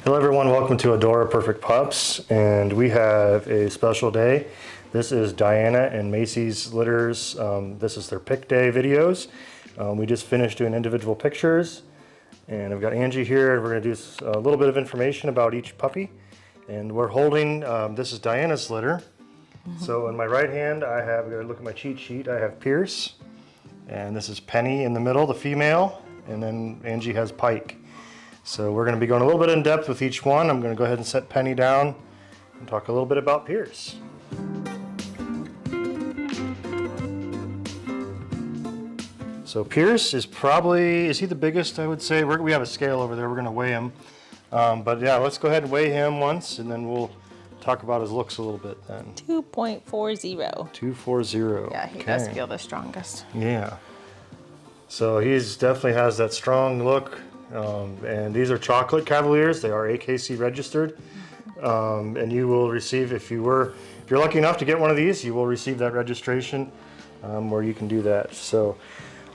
Hello everyone, welcome to Adora Perfect Pups, and we have a special day. This is Diana and Macy's litters. This is their pick day videos. We just finished doing individual pictures, and I've got Angie here, and we're going to do a little bit of information about each puppy. And we're holding, this is Diana's litter. So in my right hand, I have, look at my cheat sheet, I have Pierce, and this is Penny in the middle, the female, and then Angie has Pike. So we're going to be going a little bit in depth with each one. I'm going to go ahead and set Penny down and talk a little bit about Pierce. So Pierce is probably, is he the biggest, I would say? We have a scale over there, we're going to weigh him. But yeah, let's go ahead and weigh him once, and then we'll talk about his looks a little bit then. 2.40. 240. Yeah, he does feel the strongest. Yeah. So he's definitely has that strong look. And these are Chocolate Cavaliers. They are AKC registered, and you will receive, if you're lucky enough to get one of these, you will receive that registration where you can do that. So,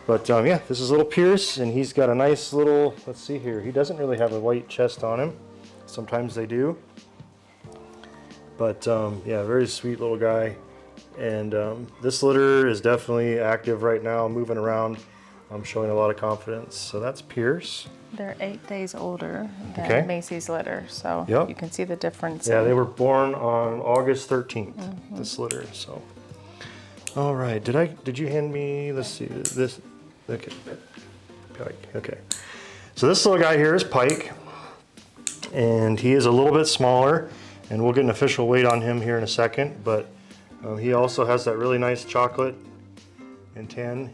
but yeah, this is little Pierce, and he's got a nice little. Let's see here. He doesn't really have a white chest on him. Sometimes they do, but yeah, very sweet little guy. And this litter is definitely active right now, moving around. I'm showing a lot of confidence. So that's Pierce. They're 8 days older than Macy's litter, so you can see the difference. Yeah, they were born on August 13th, this litter, so. All right, did you hand me, let's see, this, okay, Pike, okay. So this little guy here is Pike, and he is a little bit smaller, and we'll get an official weight on him here in a second, but he also has that really nice chocolate and tan.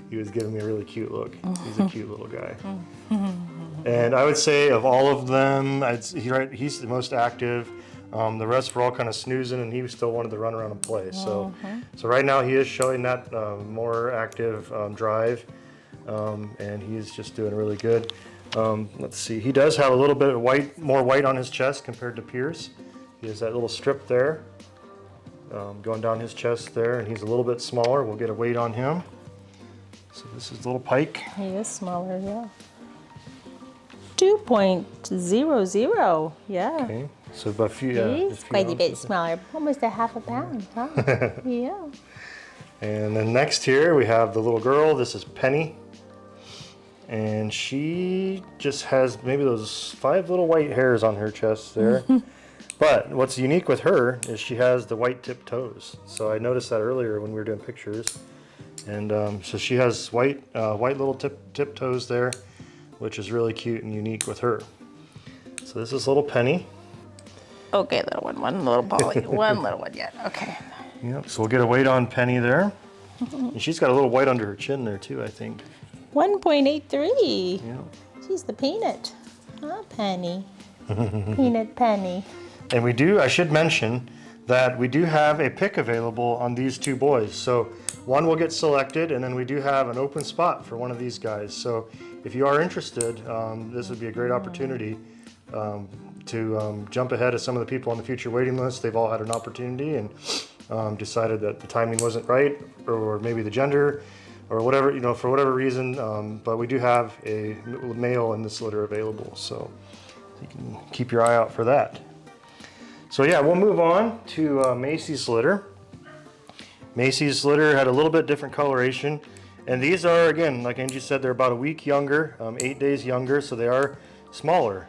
He was giving me a really cute look. He's a cute little guy. And I would say of all of them, he's the most active. The rest were all kind of snoozing, and he still wanted to run around and play. So, so right now he is showing that more active drive, and he's just doing really good. Let's see, he does have a little bit of more white on his chest compared to Pierce. He has that little strip there. Going down his chest there, and he's a little bit smaller. We'll get a weight on him. So this is little Pike. He is smaller, yeah. 2.00, yeah. Okay, so about a few. He's quite a bit smaller, almost a half a pound, huh? Yeah. And then next here we have the little girl. This is Penny, and she just has maybe those 5 little white hairs on her chest there. But what's unique with her is she has the white tip toes. So I noticed that earlier when we were doing pictures. And so she has white little tip toes there, which is really cute and unique with her. So this is little Penny. Okay, little one little Polly, one little one yet, okay. Yep, so we'll get a weight on Penny there. And she's got a little white under her chin there too, I think. 1.83. Yeah. She's the peanut, huh, Penny? Peanut Penny. And I should mention that we do have a pick available on these 2 boys. So one will get selected, and then we do have an open spot for one of these guys. So if you are interested, this would be a great opportunity to jump ahead of some of the people on the future waiting list. They've all had an opportunity and decided that the timing wasn't right, or maybe the gender, or whatever, for whatever reason. But we do have a male in this litter available, so you can keep your eye out for that. So yeah, we'll move on to Macy's litter. Macy's litter had a little bit different coloration. And these are, again, like Angie said, they're about a week younger, 8 days younger, so they are smaller.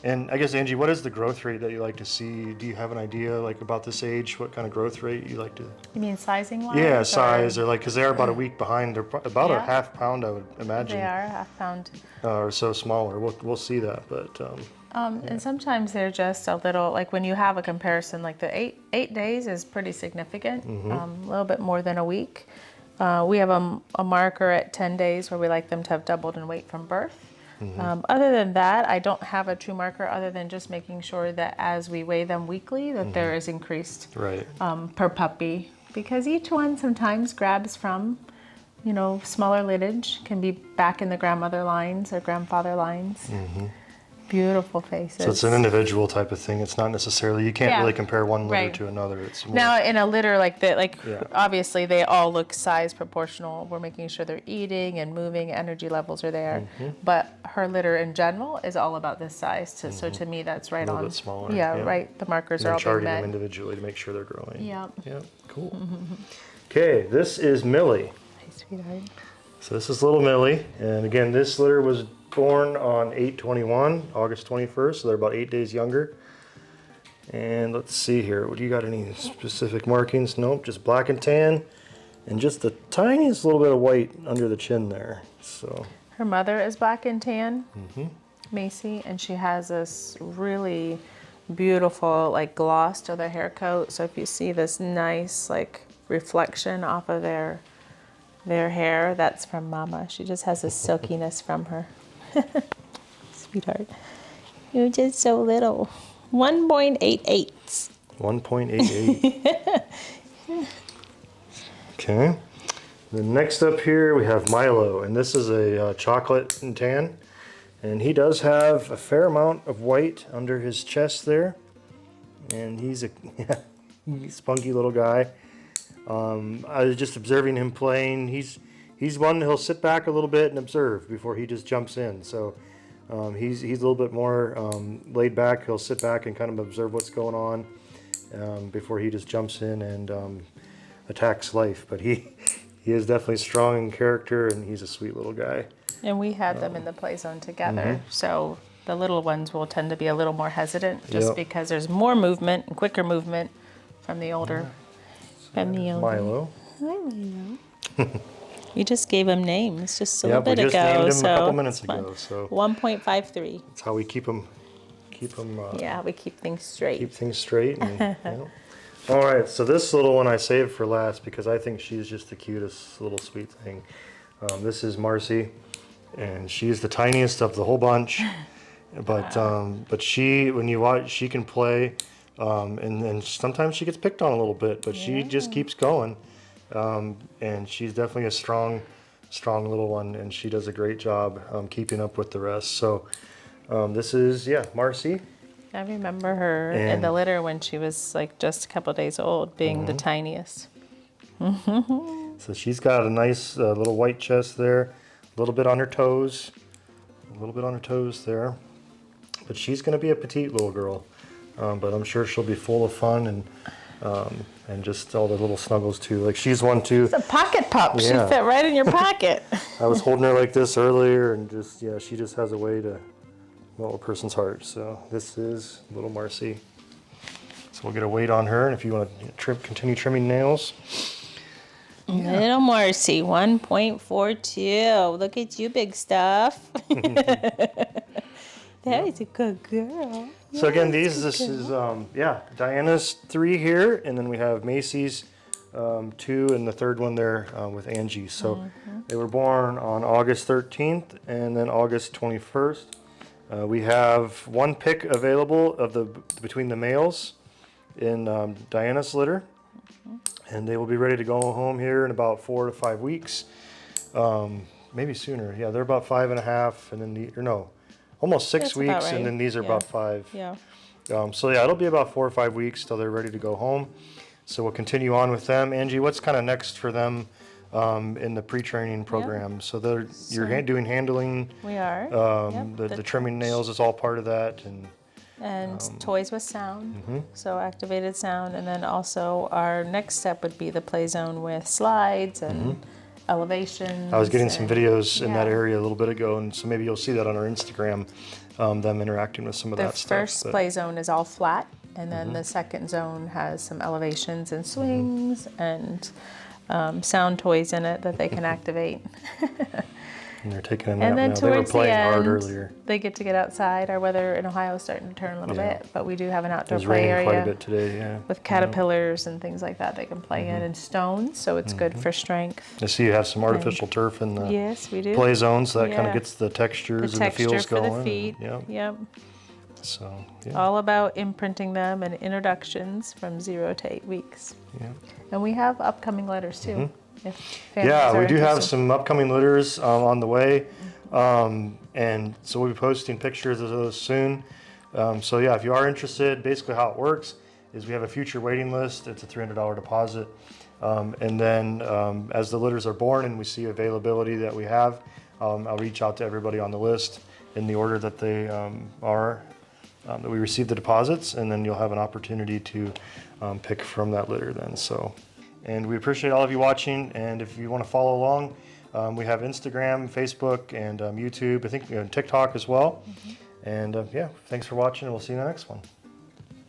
And I guess, Angie, what is the growth rate that you like to see? Do you have an idea, like, about this age, what kind of growth rate you like to? You mean sizing-wise? Yeah, size, or like, because they're about a week behind. They're about a ½ pound, I would imagine. They are a ½ pound. Or so smaller. We'll see that, but. And sometimes they're just a little, like when you have a comparison, like the eight days is pretty significant, a little bit more than a week. We have a marker at 10 days where we like them to have doubled in weight from birth. Other than that, I don't have a true marker other than just making sure that as we weigh them weekly, that there is increased per puppy. Because each one sometimes grabs from, smaller lineage, can be back in the grandmother lines or grandfather lines. Beautiful faces. So it's an individual type of thing. It's not necessarily, you can't Yeah. really compare one litter Right. to another. It's more, Now in a litter like that, Yeah. obviously they all look size proportional. We're making sure they're eating and moving, energy levels are there. But her litter in general is all about this size. So to me, that's right a little on. bit smaller. Yeah, right. The markers And are then all being charting met. them individually to make sure they're growing. Yep. Yeah, cool. Okay, this is Millie. Hey, sweetheart. So this is little Millie, and again, this litter was born on 8/21, August 21st, so they're about 8 days younger. And let's see here, do you got any specific markings? Nope, just black and tan, and just the tiniest little bit of white under the chin there. So Her mother is black and tan, Macy, and she has this really beautiful like gloss to their hair coat. So if you see this nice like reflection off of their hair, that's from Mama. She just has a silkiness from her. Sweetheart, you're just so little. 1.88. 1.88. Okay. Then next up here we have Milo, and this is a chocolate and tan, and he does have a fair amount of white under his chest there, and he's a spunky little guy. I was just observing him playing. He's one, he'll sit back a little bit and observe before he just jumps in. So he's a little bit more laid back. He'll sit back and kind of observe what's going on before he just jumps in and attacks life. But he is definitely strong in character, and he's a sweet little guy. And we had them in the play zone together. So the little ones will tend to be a little more hesitant just Yep. because there's more movement and quicker movement from the older. Milo. Hi, Milo. You just gave him names just a Yep, little we bit just ago. named him so a couple minutes it's fun. ago. So 1.53. that's how we keep them Yeah, we keep things straight. keep things straight. And, All right, so this little one I saved for last because I think she's just the cutest little sweet thing. This is Marcy, and she's the tiniest of the whole bunch. But she, when you watch, she can play, and sometimes she gets picked on a little bit, but she just keeps going. And she's definitely a strong little one, and she does a great job keeping up with the rest. So this is Marcy. I remember her in And- the litter when she was like just a couple days old, being the tiniest. So she's got a nice little white chest there, a little bit on her toes, there. But she's going to be a petite little girl, but I'm sure she'll be full of fun and just all the little snuggles too. Like she's one too. It's a pocket pup. Yeah. She fit right in your pocket. I was holding her like this earlier, and just she just has a way to melt a person's heart. So this is little Marcy. So we'll get a weight on her, and if you want to continue trimming nails. Little Marcy, 1.42. Look at you, big stuff. That is a good girl. So again, this is Diana's 3 here, and then we have Macy's 2, and the third one there with Angie. So they were born on August 13th and then August 21st. We have one pick available between the males in Diana's litter, and they will be ready to go home here in about 4 to 5 weeks, maybe sooner. Yeah, they're about 5.5, and then almost 6 That's weeks, about right. and then these are about 5. Yeah. So it'll be about 4 or 5 weeks till they're ready to go home. So we'll continue on with them. Angie, what's kind of next for them in the pre-training program? So you're doing handling. We are. The trimming nails is all part of that, and toys with sound, so activated sound, and then also our next step would be the play zone with slides and elevations. I was getting some videos in that yeah. area a little bit ago, and so maybe you'll see that on our Instagram, them interacting with some of The that stuff. first play zone is all flat, and then the second zone has some elevations and swings and sound toys in it that they can activate. And they're taking a nap And then now. They were towards the playing hard end, earlier. they get to get outside. Our weather in Ohio is starting to turn a little Yeah. bit, but we do have an It outdoor was play raining area quite a bit today, yeah. with caterpillars and things like that they can play in, and stones, so it's good for strength. I see you have some artificial turf in the Yes, we do. play zone, so that kind Yeah. of gets the textures The and the texture feels for going. the feet. Yeah. Yep. So, yeah. All about imprinting them and introductions from 0 to 8 weeks. Yeah. And we have upcoming letters too. If families Yeah, are we do have interested. some upcoming litters on the way. And so we'll be posting pictures of those soon. So yeah, if you are interested, basically how it works is we have a future waiting list. It's a $300 deposit. And then as the litters are born and we see availability that we have, I'll reach out to everybody on the list in the order that they are, that we receive the deposits, and then you'll have an opportunity to pick from that litter then. So, and we appreciate all of you watching, and if you want to follow along, we have Instagram, Facebook, and YouTube, I think TikTok as well. And yeah, thanks for watching, and we'll see you in the next one.